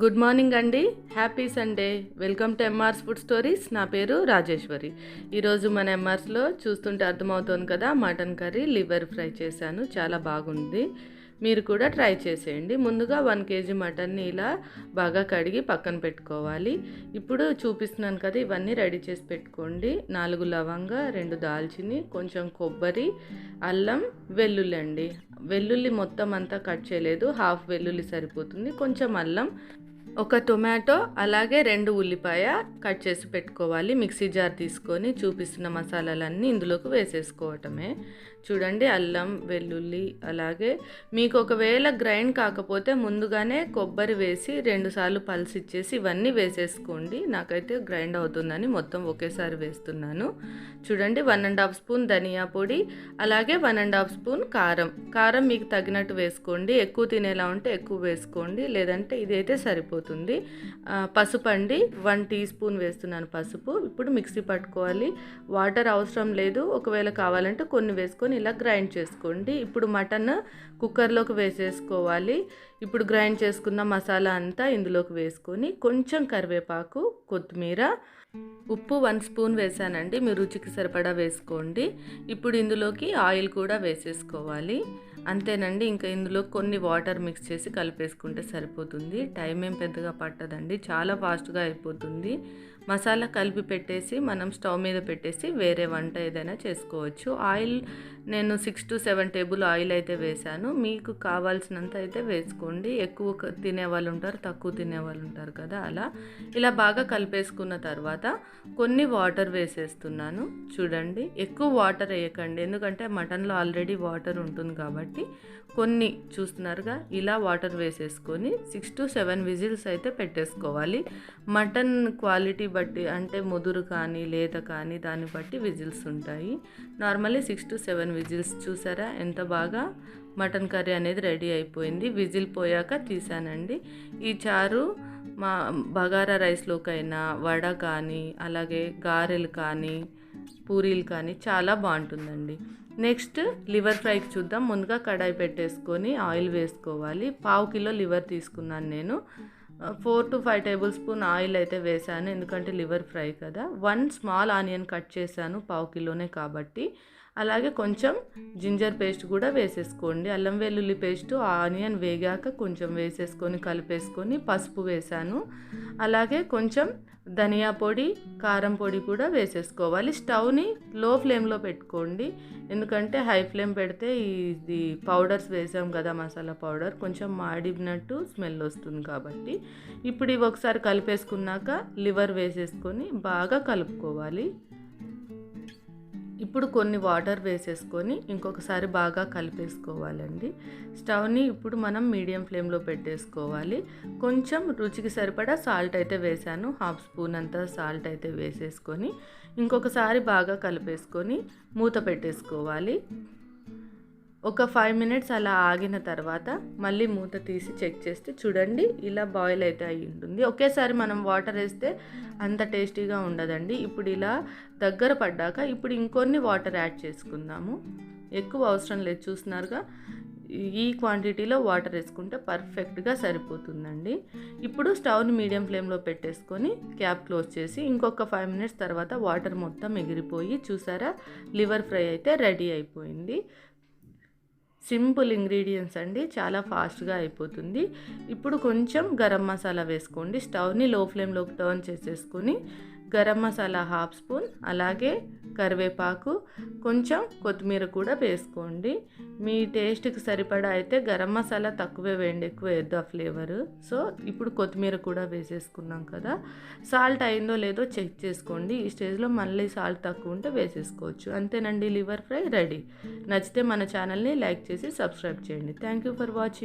Good morning అండి. Happy Sunday. Welcome to ఎంఆర్స్ food stories. నా పేరు రాజేశ్వరి. ఈరోజు మన ఎంఆర్స్లో చూస్తుంటే అర్థమవుతుంది కదా, మటన్ కర్రీ లివర్ ఫ్రై చేశాను. చాలా బాగుంది. మీరు కూడా ట్రై చేసేయండి. ముందుగా 1 kg మటన్ని ఇలా బాగా కడిగి పక్కన పెట్టుకోవాలి. ఇప్పుడు చూపిస్తున్నాను కదా, ఇవన్నీ రెడీ చేసి పెట్టుకోండి. 4 లవంగ, 2 దాల్చిని, కొంచెం కొబ్బరి, అల్లం, వెల్లుల్లి అండి. వెల్లుల్లి మొత్తం అంతా కట్ చేయలేదు, హాఫ్ వెల్లుల్లి సరిపోతుంది. కొంచెం అల్లం, ఒక టొమాటో, అలాగే 2 ఉల్లిపాయ కట్ చేసి పెట్టుకోవాలి. మిక్సీ జార్ తీసుకొని చూపిస్తున్న మసాలాలన్నీ ఇందులోకి వేసేసుకోవటమే. చూడండి, అల్లం, వెల్లుల్లి, అలాగే మీకు ఒకవేళ గ్రైండ్ కాకపోతే ముందుగానే కొబ్బరి వేసి 2 సార్లు పల్స్ ఇచ్చేసి ఇవన్నీ వేసేసుకోండి. నాకైతే గ్రైండ్ అవుతుందని మొత్తం ఒకేసారి వేస్తున్నాను. చూడండి, 1½ స్పూన్ ధనియా పొడి, అలాగే 1½ స్పూన్ కారం మీకు తగినట్టు వేసుకోండి. ఎక్కువ తినేలా ఉంటే ఎక్కువ వేసుకోండి, లేదంటే ఇదైతే సరిపోతుంది. పసుపు అండి, 1 టీ స్పూన్ వేస్తున్నాను పసుపు. ఇప్పుడు మిక్సీ పట్టుకోవాలి. వాటర్ అవసరం లేదు, ఒకవేళ కావాలంటే కొన్ని వేసుకొని ఇలా గ్రైండ్ చేసుకోండి. ఇప్పుడు మటన్ కుక్కర్లోకి వేసేసుకోవాలి. ఇప్పుడు గ్రైండ్ చేసుకున్న మసాలా అంతా ఇందులోకి వేసుకొని కొంచెం కరివేపాకు, కొత్తిమీర, ఉప్పు 1 స్పూన్ వేసానండి. మీ రుచికి సరిపడా వేసుకోండి. ఇప్పుడు ఇందులోకి ఆయిల్ కూడా వేసేసుకోవాలి. అంతేనండి, ఇంకా ఇందులో కొన్ని వాటర్ మిక్స్ చేసి కలిపేసుకుంటే సరిపోతుంది. టైం ఏం పెద్దగా పట్టదండి, చాలా ఫాస్ట్గా అయిపోతుంది. మసాలా కలిపి పెట్టేసి మనం స్టవ్ మీద పెట్టేసి వేరే వంట ఏదైనా చేసుకోవచ్చు. ఆయిల్ నేను 6 to 7 టేబుల్ ఆయిల్ అయితే వేసాను. మీకు కావాల్సినంత అయితే వేసుకోండి. ఎక్కువ తినేవాళ్ళు ఉంటారు, తక్కువ తినేవాళ్ళు ఉంటారు కదా, అలా ఇలా బాగా కలిపేసుకున్న తర్వాత కొన్ని వాటర్ వేసేస్తున్నాను. చూడండి, ఎక్కువ వాటర్ వేయకండి, ఎందుకంటే మటన్లో ఆల్రెడీ వాటర్ ఉంటుంది కాబట్టి. కొన్ని చూస్తున్నారుగా, ఇలా వాటర్ వేసేసుకొని 6 to 7 విజిల్స్ అయితే పెట్టేసుకోవాలి. మటన్ క్వాలిటీ బట్టి, అంటే ముదురు కానీ లేత కానీ దాన్ని బట్టి విజిల్స్ ఉంటాయి. Normally 6 to 7 whistles. చూసారా ఎంత బాగా మటన్ కర్రీ అనేది రెడీ అయిపోయింది. విజిల్ పోయాక తీసానండి. ఈ చారు మా బగారా రైస్లోకైనా, వడ కానీ, అలాగే గారెలు కానీ, పూరీలు కానీ చాలా బాగుంటుందండి. నెక్స్ట్ లివర్ ఫ్రైకి చూద్దాం. ముందుగా కడాయి పెట్టేసుకొని ఆయిల్ వేసుకోవాలి. 1/2 కిలో లివర్ తీసుకున్నాను నేను. 4 to 5 టేబుల్ స్పూన్ ఆయిల్ అయితే వేసాను, ఎందుకంటే లివర్ ఫ్రై కదా. 1 స్మాల్ ఆనియన్ కట్ చేశాను, 1/2 కిలోనే కాబట్టి. అలాగే కొంచెం జింజర్ పేస్ట్ కూడా వేసేసుకోండి. అల్లం వెల్లుల్లి పేస్ట్ ఆనియన్ వేగాక కొంచెం వేసేసుకొని కలిపేసుకొని పసుపు వేసాను. అలాగే కొంచెం ధనియా పొడి, కారం పొడి కూడా వేసేసుకోవాలి. స్టవ్ని లో ఫ్లేమ్లో పెట్టుకోండి, ఎందుకంటే హై ఫ్లేమ్ పెడితే ఇది పౌడర్స్ వేసాం కదా, మసాలా పౌడర్ కొంచెం మాడినట్టు స్మెల్ వస్తుంది కాబట్టి. ఇప్పుడు ఇవి ఒకసారి కలిపేసుకున్నాక లివర్ వేసేసుకొని బాగా కలుపుకోవాలి. ఇప్పుడు కొన్ని వాటర్ వేసేసుకొని ఇంకొకసారి బాగా కలిపేసుకోవాలండి. స్టవ్ని ఇప్పుడు మనం మీడియం ఫ్లేమ్లో పెట్టేసుకోవాలి. కొంచెం రుచికి సరిపడా సాల్ట్ అయితే వేసాను, 1/2 స్పూన్ అంతా సాల్ట్ అయితే వేసేసుకొని ఇంకొకసారి బాగా కలిపేసుకొని మూత పెట్టేసుకోవాలి. ఒక 5 minutes అలా ఆగిన తర్వాత మళ్ళీ మూత తీసి చెక్ చేస్తే చూడండి, ఇలా బాయిల్ అయితే అయ్యి ఉంటుంది. ఒకేసారి మనం వాటర్ వేస్తే అంత టేస్టీగా ఉండదండి. ఇప్పుడు ఇలా దగ్గర పడ్డాక ఇప్పుడు ఇంకొన్ని వాటర్ యాడ్ చేసుకుందాము. ఎక్కువ అవసరం లేదు, చూస్తున్నారుగా, ఈ క్వాంటిటీలో వాటర్ వేసుకుంటే పర్ఫెక్ట్గా సరిపోతుందండి. ఇప్పుడు స్టవ్ని మీడియం ఫ్లేమ్లో పెట్టేసుకొని క్యాప్ క్లోజ్ చేసి ఇంకొక 5 minutes తర్వాత వాటర్ మొత్తం ఎగిరిపోయి, చూసారా, లివర్ ఫ్రై అయితే రెడీ అయిపోయింది. సింపుల్ ఇంగ్రీడియంట్స్ అండి, చాలా ఫాస్ట్గా అయిపోతుంది. ఇప్పుడు కొంచెం గరం మసాలా వేసుకోండి. స్టవ్ని లో ఫ్లేమ్లోకి టర్న్ చేసేసుకొని గరం మసాలా 1/2 స్పూన్, అలాగే కరివేపాకు, కొంచెం కొత్తిమీర కూడా వేసుకోండి. మీ టేస్ట్కి సరిపడా అయితే గరం మసాలా తక్కువే వేయండి, ఎక్కువ వేయద్దు ఆ ఫ్లేవర్. సో ఇప్పుడు కొత్తిమీర కూడా వేసేసుకున్నాం కదా. సాల్ట్ అయిందో లేదో చెక్ చేసుకోండి. ఈ స్టేజ్లో మళ్ళీ సాల్ట్ తక్కువ ఉంటే వేసేసుకోవచ్చు. అంతేనండి, లివర్ ఫ్రై రెడీ. నచ్చితే మన ఛానల్ని లైక్ చేసి సబ్స్క్రైబ్ చేయండి. Thank you for watching.